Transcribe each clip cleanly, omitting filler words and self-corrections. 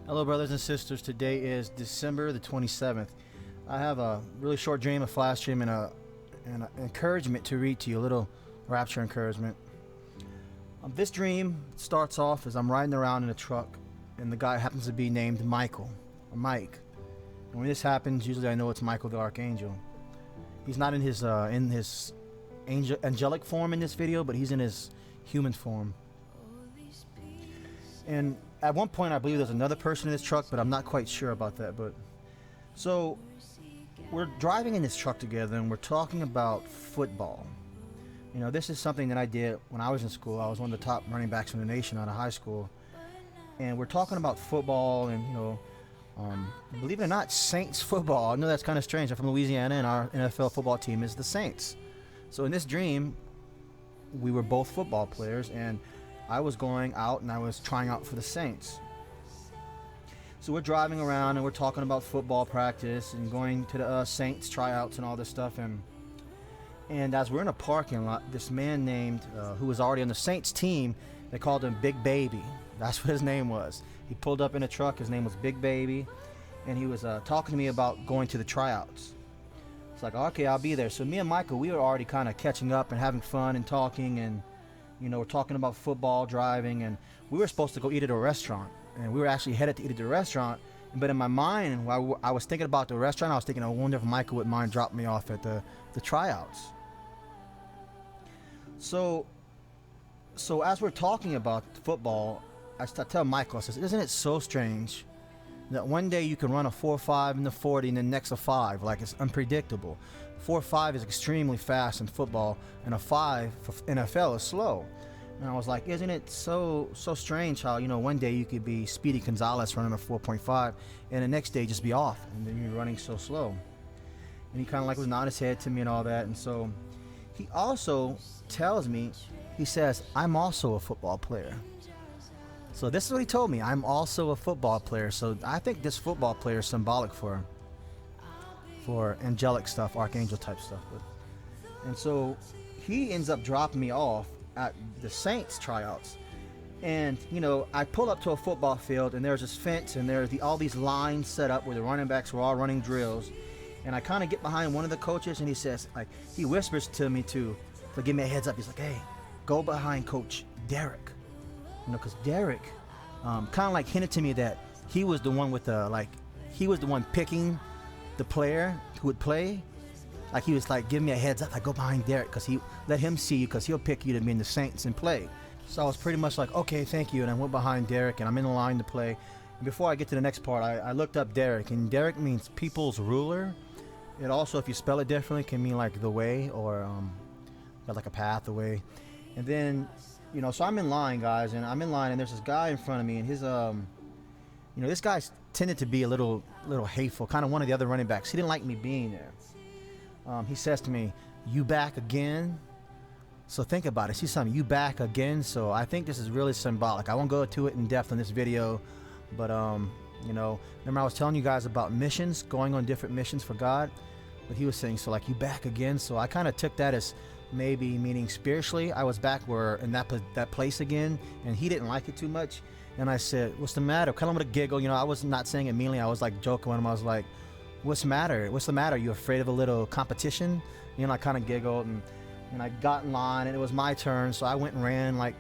Hello brothers and sisters, today is December the 27th. I have a really short dream, a flash dream, and an encouragement to read to you, a little rapture encouragement. This dream starts off as I'm riding around in a truck, and the guy happens to be named Michael, or Mike. And when this happens, usually I know it's Michael the Archangel. He's not in his angelic form in this video, but he's in his human form. And at one point I believe there's another person in this truck, but I'm not quite sure about that. But so we're driving in this truck together and we're talking about football. You know, this is something that I did when I was in school. I was one of the top running backs in the nation out of high school. And we're talking about football and, you know, believe it or not, Saints football. I know that's kind of strange. I'm from Louisiana and our NFL football team is the Saints. So in this dream, we were both football players, and I was going out and I was trying out for the Saints. So we're driving around and we're talking about football practice and going to the Saints tryouts and all this stuff. And as we're in a parking lot, this man named, who was already on the Saints team, they called him Big Baby. That's what his name was. He pulled up in a truck. His name was Big Baby. And he was talking to me about going to the tryouts. It's like, okay, I'll be there. So me and Michael, we were already kind of catching up and having fun and talking, and you know, we're talking about football, driving, and we were supposed to go eat at a restaurant, and we were actually headed to eat at the restaurant. But in my mind, while I was thinking about the restaurant, I was thinking, I wonder if Michael would mind dropping me off at the tryouts. So as we're talking about football, I tell Michael, I says, isn't it so strange that one day you can run a 4.5 in the 40 and the next a 5? Like, it's unpredictable. 4.5 is extremely fast in football, and a 5 for NFL is slow. And I was like, isn't it so strange how, you know, one day you could be Speedy Gonzalez running a 4.5 and the next day just be off and then you're running so slow. And he kind of like was nodding his head to me and all that. And so he also tells me, he says, I'm also a football player. So this is what he told me. I'm also a football player. So I think this football player is symbolic for angelic stuff, archangel type stuff. And so he ends up dropping me off at the Saints tryouts. And you know, I pull up to a football field and there's this fence and there's all these lines set up where the running backs were all running drills. And I kind of get behind one of the coaches and he says, like, he whispers to me to give me a heads up. He's like, hey, go behind Coach Derek. You know, because Derek kind of like hinted to me that he was the one with the, he was the one picking the player who would play. Like, he was like, give me a heads up. I go behind Derek because he let him see you, because he'll pick you to be in the Saints and play. So I was pretty much like, okay, thank you. And I went behind Derek and I'm in the line to play. And before I get to the next part, I looked up Derek, and Derek means people's ruler. It also, if you spell it differently, can mean like the way, or like a path, the way. And then, you know, so I'm in line, guys, and I'm in line, and there's this guy in front of me, and his, you know, this guy tended to be a little hateful, kind of one of the other running backs. He didn't like me being there. He says to me, "You back again?" So think about it. See something, you back again? So I think this is really symbolic. I won't go into it in depth in this video, but you know, remember I was telling you guys about missions, going on different missions for God. But he was saying, so like, you back again? So I kind of took that as maybe meaning spiritually I was back where in that place again, and he didn't like it too much. And I said, what's the matter? Kind of with a giggle, you know, I was not saying it meanly. I was like joking with him. I was like, what's the matter? What's the matter? You afraid of a little competition? You know, I kind of giggled, and I got in line, and it was my turn. So I went and ran like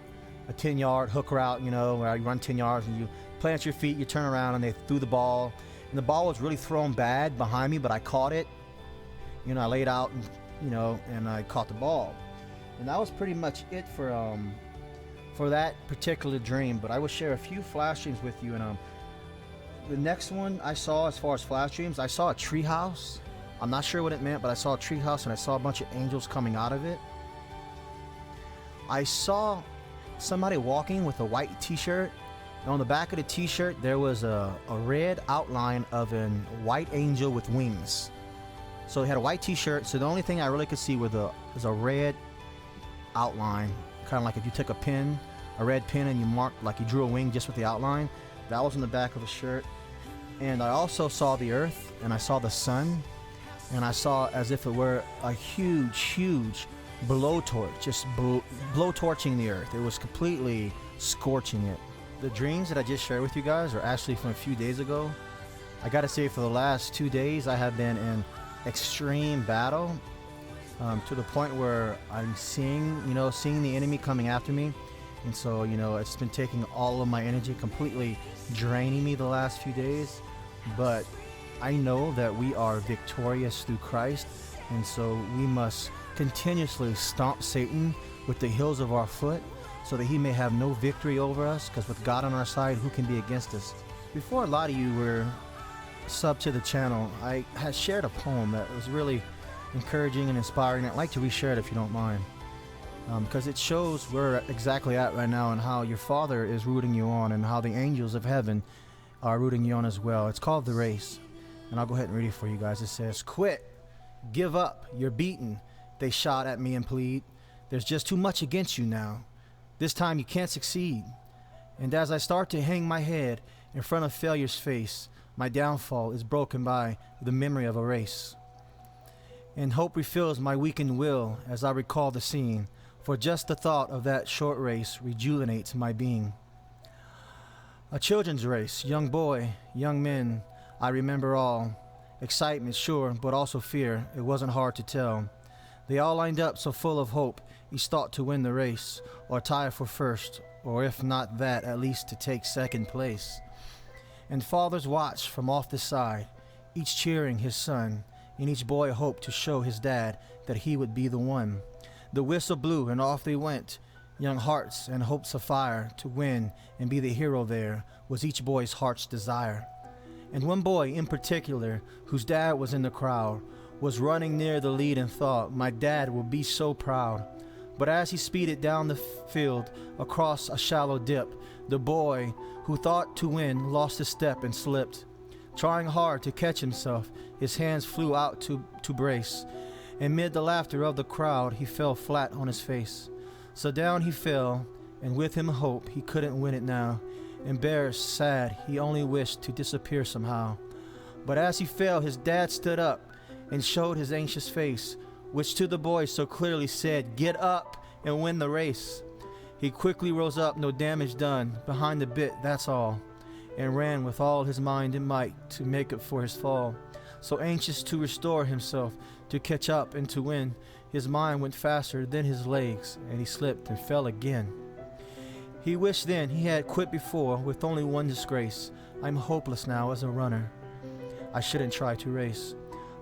a 10-yard hook route, you know, where I run 10 yards and you plant your feet, you turn around, and they threw the ball. And the ball was really thrown bad behind me, but I caught it. You know, I laid out, and, you know, and I caught the ball. And that was pretty much it for that particular dream. But I will share a few flash dreams with you. And the next one I saw, as far as flash dreams, I saw a tree house. I'm not sure what it meant, but I saw a tree house and I saw a bunch of angels coming out of it. I saw somebody walking with a white t-shirt, and on the back of the t-shirt there was a red outline of a white angel with wings. So he had a white t-shirt, so the only thing I really could see was a red outline, kind of like if you took a red pen and you marked, like you drew a wing just with the outline. That was on the back of the shirt. And I also saw the earth, and I saw the sun, and I saw as if it were a huge blowtorch, just blowtorching the earth. It was completely scorching it. The dreams that I just shared with you guys are actually from a few days ago. I gotta say, for the last 2 days, I have been in extreme battle, to the point where I'm seeing the enemy coming after me. And so, it's been taking all of my energy, completely draining me the last few days. But I know that we are victorious through Christ. And so we must continuously stomp Satan with the heels of our foot, so that he may have no victory over us, because with God on our side, who can be against us? Before a lot of you were sub to the channel, I had shared a poem that was really encouraging and inspiring. I'd like to reshare it if you don't mind, because it shows where we're exactly at right now and how your Father is rooting you on, and how the angels of heaven are rooting you on as well. It's called The Race, and I'll go ahead and read it for you guys. It says, "Quit, give up, you're beaten. They shot at me and plead. There's just too much against you now. This time you can't succeed. And as I start to hang my head in front of failure's face, my downfall is broken by the memory of a race. And hope refills my weakened will as I recall the scene, for just the thought of that short race rejuvenates my being. A children's race, young boy, young men, I remember all. Excitement, sure, but also fear, it wasn't hard to tell. They all lined up so full of hope, each thought to win the race, or tie for first, or if not that, at least to take second place. And fathers watched from off the side, each cheering his son, and each boy hoped to show his dad that he would be the one. The whistle blew and off they went, young hearts and hopes afire, to win and be the hero there was each boy's heart's desire. And one boy in particular, whose dad was in the crowd, was running near the lead and thought, my dad will be so proud. But as he speeded down the field across a shallow dip, the boy who thought to win lost his step and slipped. Trying hard to catch himself, his hands flew out to brace. Amid the laughter of the crowd, he fell flat on his face. So down he fell, and with him hope he couldn't win it now. Embarrassed, sad, he only wished to disappear somehow. But as he fell, his dad stood up and showed his anxious face, which to the boy so clearly said, get up and win the race. He quickly rose up, no damage done, behind the bit, that's all, and ran with all his mind and might to make up for his fall. So anxious to restore himself, to catch up and to win, his mind went faster than his legs, and he slipped and fell again. He wished then he had quit before, with only one disgrace. I'm hopeless now as a runner. I shouldn't try to race.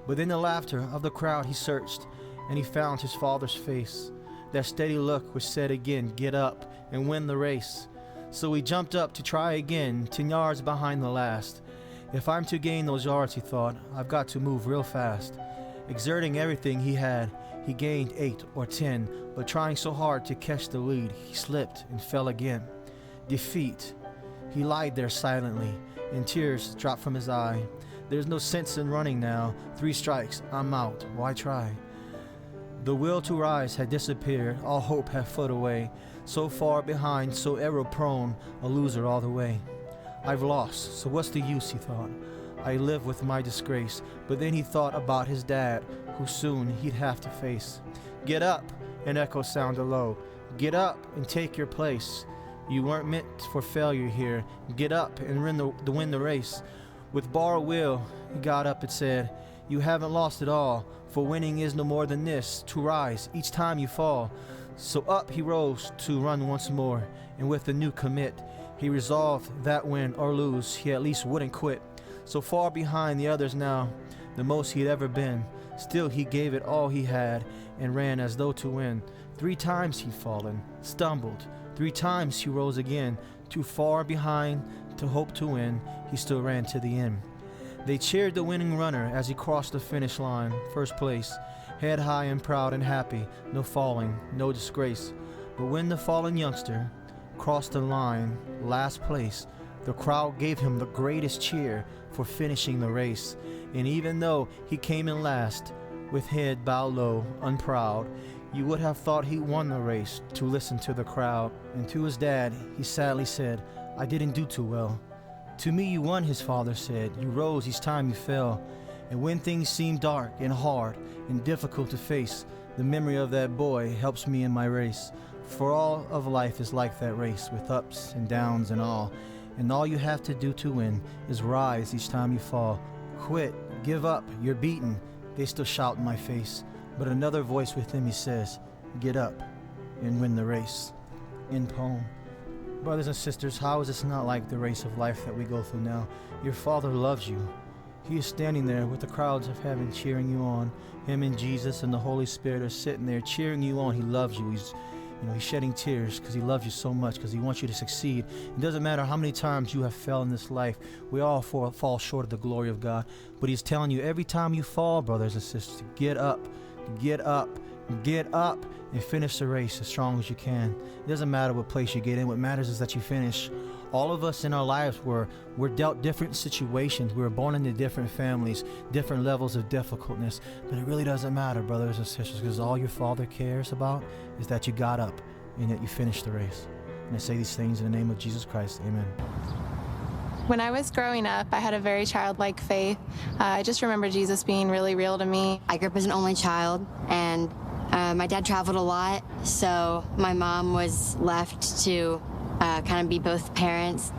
But in the laughter of the crowd he searched, and he found his father's face, that steady look which said again, get up and win the race. So he jumped up to try again, 10 yards behind the last. If I'm to gain those yards, he thought, I've got to move real fast. Exerting everything he had, he gained 8 or 10, but trying so hard to catch the lead, he slipped and fell again. Defeat. He lied there silently, and tears dropped from his eye. There's no sense in running now. 3 strikes, I'm out. Why try? The will to rise had disappeared. All hope had fled away. So far behind, so error-prone, a loser all the way. I've lost, so what's the use, he thought. I live with my disgrace. But then he thought about his dad, who soon he'd have to face. Get up, an echo sounded low. Get up and take your place. You weren't meant for failure here. Get up and win the race. With borrowed will, he got up and said, you haven't lost it all, for winning is no more than this, to rise each time you fall. So up he rose to run once more, and with a new commit, he resolved that win or lose, he at least wouldn't quit. So far behind the others now, the most he'd ever been, still he gave it all he had, and ran as though to win. 3 times he'd fallen, stumbled, 3 times he rose again, too far behind to hope to win, he still ran to the end. They cheered the winning runner as he crossed the finish line, first place, head high and proud and happy, no falling, no disgrace. But when the fallen youngster crossed the line, last place, the crowd gave him the greatest cheer for finishing the race. And even though he came in last, with head bowed low, unproud, you would have thought he won the race to listen to the crowd. And to his dad, he sadly said, I didn't do too well. To me you won, his father said. You rose each time you fell. And when things seem dark and hard and difficult to face, the memory of that boy helps me in my race. For all of life is like that race, with ups and downs and all you have to do to win is rise each time you fall. Quit, give up, you're beaten, they still shout in my face, but another voice within me says, get up and win the race. End poem. Brothers and sisters, how is this not like the race of life that we go through now? Your Father loves you. He is standing there with the crowds of heaven cheering you on. Him and Jesus and the Holy Spirit are sitting there cheering you on. He loves you. He's shedding tears because he loves you so much, because he wants you to succeed. It doesn't matter how many times you have fell in this life. We all fall short of the glory of God. But he's telling you every time you fall, brothers and sisters, to get up, get up, get up, and finish the race as strong as you can. It doesn't matter what place you get in. What matters is that you finish. All of us in our lives were dealt different situations. We were born into different families, different levels of difficultness. But it really doesn't matter, brothers and sisters, because all your Father cares about is that you got up and that you finished the race. And I say these things in the name of Jesus Christ. Amen. When I was growing up, I had a very childlike faith. I just remember Jesus being really real to me. I grew up as an only child, and my dad traveled a lot, so my mom was left to kind of be both parents.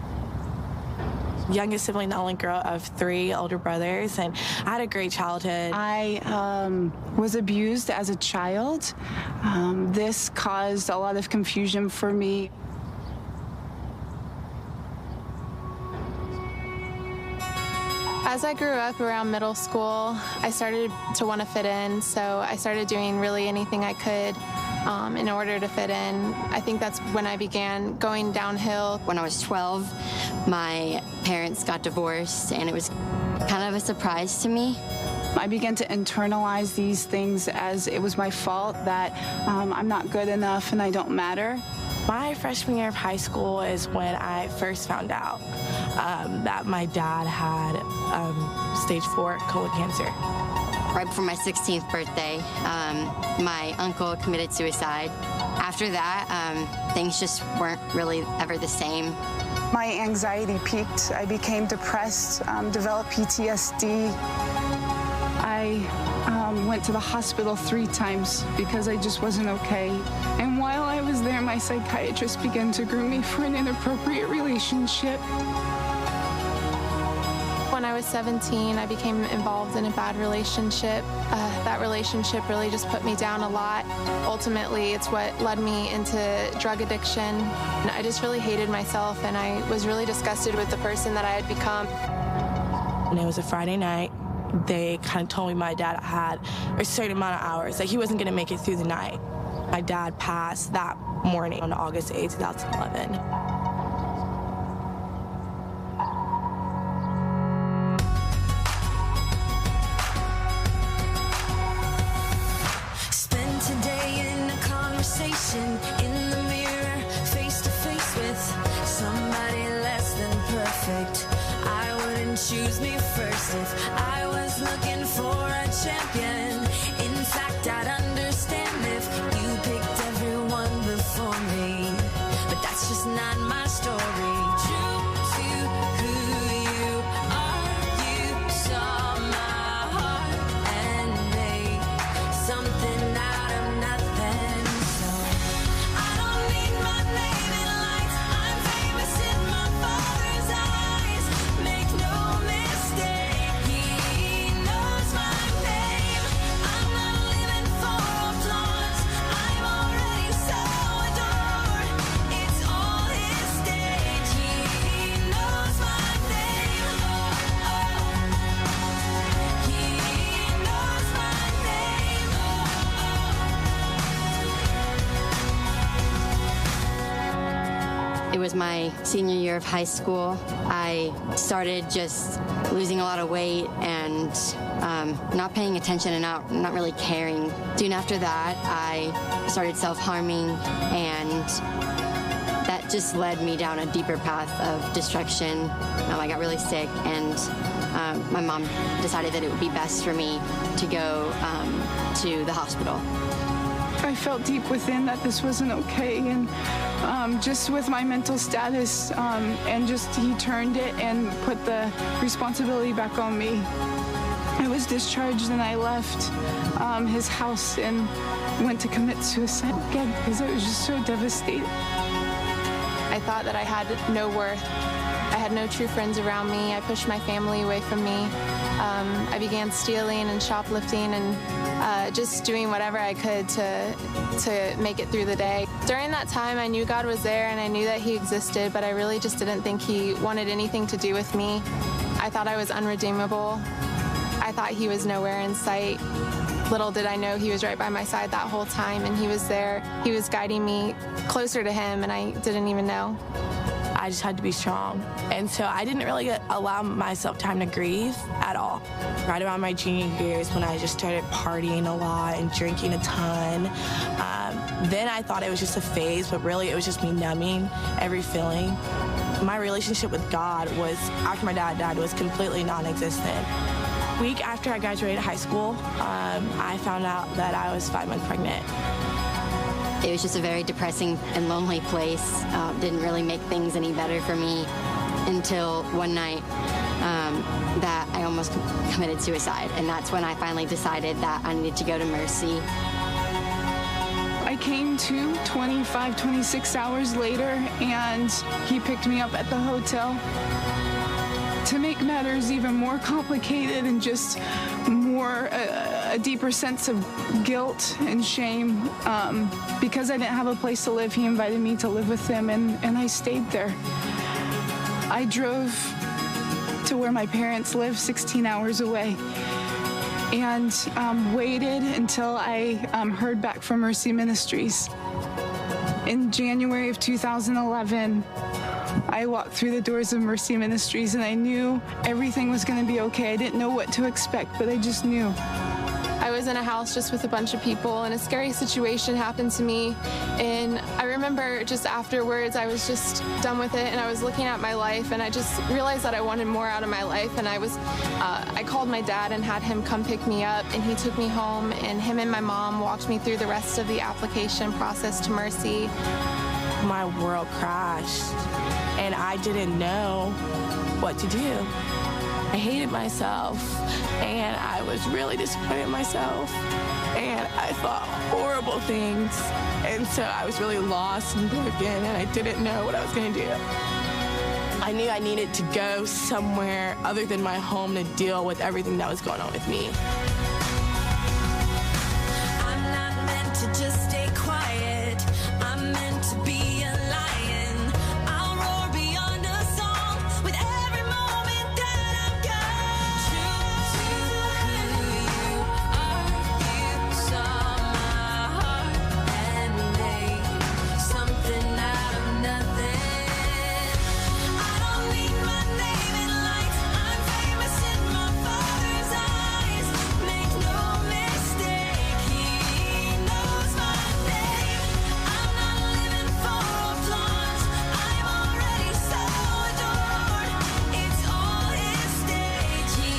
Youngest sibling, the only girl of 3 older brothers, and I had a great childhood. I was abused as a child. This caused a lot of confusion for me. As I grew up around middle school, I started to want to fit in, so I started doing really anything I could in order to fit in. I think that's when I began going downhill. When I was 12, my parents got divorced, and it was kind of a surprise to me. I began to internalize these things as it was my fault, that I'm not good enough and I don't matter. My freshman year of high school is when I first found out that my dad had stage 4 colon cancer. Right before my 16th birthday, my uncle committed suicide. After that, things just weren't really ever the same. My anxiety peaked. I became depressed, developed PTSD. I went to the hospital 3 times because I just wasn't okay. And while I was there, my psychiatrist began to groom me for an inappropriate relationship. When I was 17, I became involved in a bad relationship. That relationship really just put me down a lot. Ultimately, it's what led me into drug addiction. And I just really hated myself, and I was really disgusted with the person that I had become. And it was a Friday night. They kind of told me my dad had a certain amount of hours, that he wasn't going to make it through the night. My dad passed that morning on August 8, 2011. Spend today in a conversation in the mirror, face to face with somebody less than perfect. I wouldn't choose me first if I was looking for a champion. In fact, I'd understand if you picked everyone before me. But that's just not my story. True to who you are, you saw my heart and made something out of nothing. So I don't need my name in lights. I'm famous in my Father's eyes. Make no mistake, He knows my name. I'm not living for applause. I'm already so adored. It's all His stage. He knows my name. He knows my name. It was my senior year of high school. I started just losing a lot of weight and not paying attention and not really caring. Soon after that, I started self-harming, and that just led me down a deeper path of destruction. I got really sick, and my mom decided that it would be best for me to go to the hospital. I felt deep within that this wasn't okay, and just with my mental status, and just He turned it and put the responsibility back on me. I was discharged and I left his house and went to commit suicide again because I was just so devastated. I thought that I had no worth. I had no true friends around me. I pushed my family away from me. I began stealing and shoplifting and just doing whatever I could to make it through the day. During that time, I knew God was there and I knew that He existed, but I really just didn't think He wanted anything to do with me. I thought I was unredeemable. I thought He was nowhere in sight. Little did I know He was right by my side that whole time, and He was there. He was guiding me closer to Him, and I didn't even know. I just had to be strong. And so I didn't really allow myself time to grieve at all. Right around my junior years when I just started partying a lot and drinking a ton, then I thought it was just a phase, but really it was just me numbing every feeling. My relationship with God was, after my dad died, was completely non-existent. Week after I graduated high school, I found out that I was 5 months pregnant. It was just a very depressing and lonely place. Didn't really make things any better for me until one night that I almost committed suicide. And that's when I finally decided that I needed to go to Mercy. I came to 25, 26 hours later, and he picked me up at the hotel. To make matters even more complicated and just more a deeper sense of guilt and shame, because I didn't have a place to live, he invited me to live with him, and I stayed there. I drove to where my parents live, 16 hours away, and waited until I heard back from Mercy Ministries. In January of 2011, I walked through the doors of Mercy Ministries and I knew everything was going to be okay. I didn't know what to expect, but I just knew. I was in a house just with a bunch of people, and a scary situation happened to me. And I remember just afterwards, I was just done with it, and I was looking at my life, and I just realized that I wanted more out of my life. And I called my dad and had him come pick me up, and he took me home, and him and my mom walked me through the rest of the application process to Mercy. My world crashed, and I didn't know what to do. I hated myself, and I was really disappointed in myself, and I thought horrible things, and so I was really lost and broken, and I didn't know what I was going to do. I knew I needed to go somewhere other than my home to deal with everything that was going on with me. I'm not meant to just stay quiet. I'm meant to be a lion. I'll roar beyond a song with every moment that I've got. True to who you are, you saw my heart and made something out of nothing. I don't need my name in lights. I'm famous in my Father's eyes. Make no mistake, He knows my name. I'm not living for applause. I'm already so adored. It's all His stage. He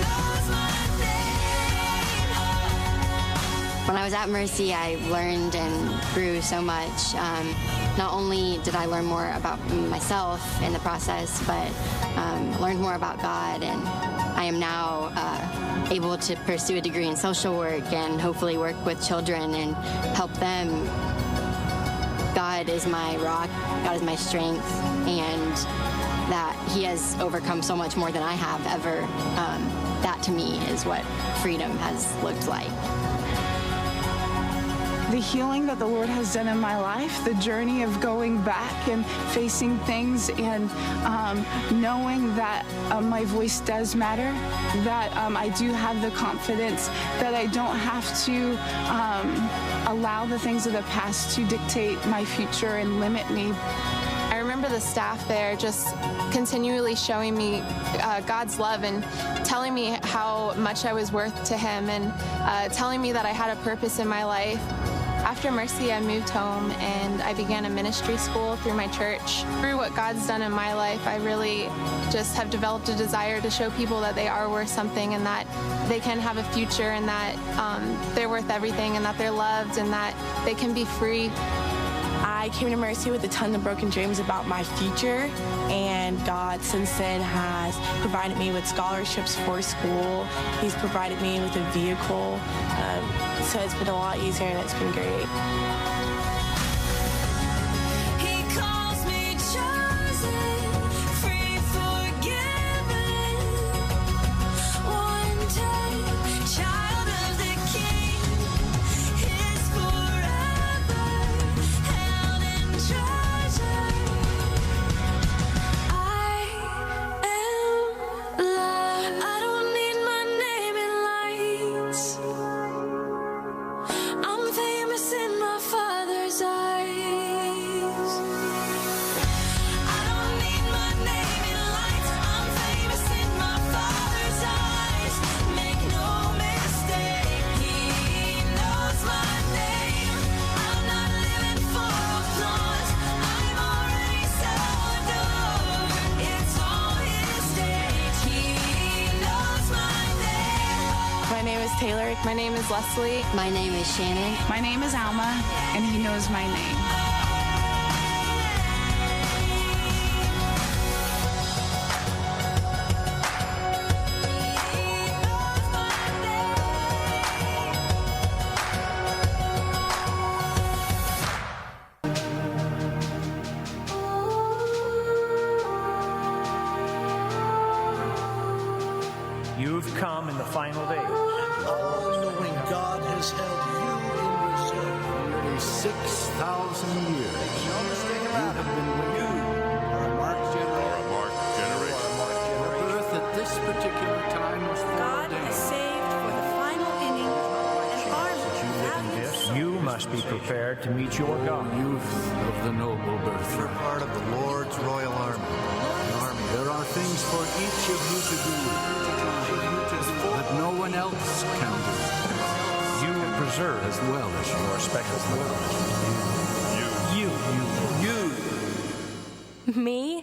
knows my name. When I was at Mercy, I learned and grew so much. Not only did I learn more about myself in the process, but learned more about God, and I am now able to pursue a degree in social work and hopefully work with children and help them. God is my rock, God is my strength, and that He has overcome so much more than I have ever. That to me is what freedom has looked like. The healing that the Lord has done in my life, the journey of going back and facing things and knowing that my voice does matter, that I do have the confidence that I don't have to allow the things of the past to dictate my future and limit me. I remember the staff there just continually showing me God's love and telling me how much I was worth to Him, and telling me that I had a purpose in my life. After Mercy, I moved home and I began a ministry school through my church. Through what God's done in my life, I really just have developed a desire to show people that they are worth something and that they can have a future and that they're worth everything and that they're loved and that they can be free. I I came to Mercy with a ton of broken dreams about my future, and God since then has provided me with scholarships for school. He's provided me with a vehicle, so it's been a lot easier and it's been great. He calls me chosen, free, forgiven. One day, child of the King, his forever held in treasure. I am loved. I don't need my name in lights. I'm famous in my Father's eyes. I don't need my name in lights. I'm famous in my Father's eyes. Make no mistake, He knows my name. I'm not living for applause. I'm already so adored. It's all His stage. He knows my name. My name is Taylor. My name is Wesley. My name is Shannon. My name is Alma, and he knows my name. You've come in the final days. All-knowing God has held you in reserve for nearly 6,000 years. You have been waiting for a marked generation. Your birth at this particular time was God has foreordained. saved for the final inning an army valued souls. You must be prepared to meet your God. Youth of the noble birth. You're part of the Lord's royal army. There are things for each of you to do that no one else can do. You preserve As well as your special privilege. Me?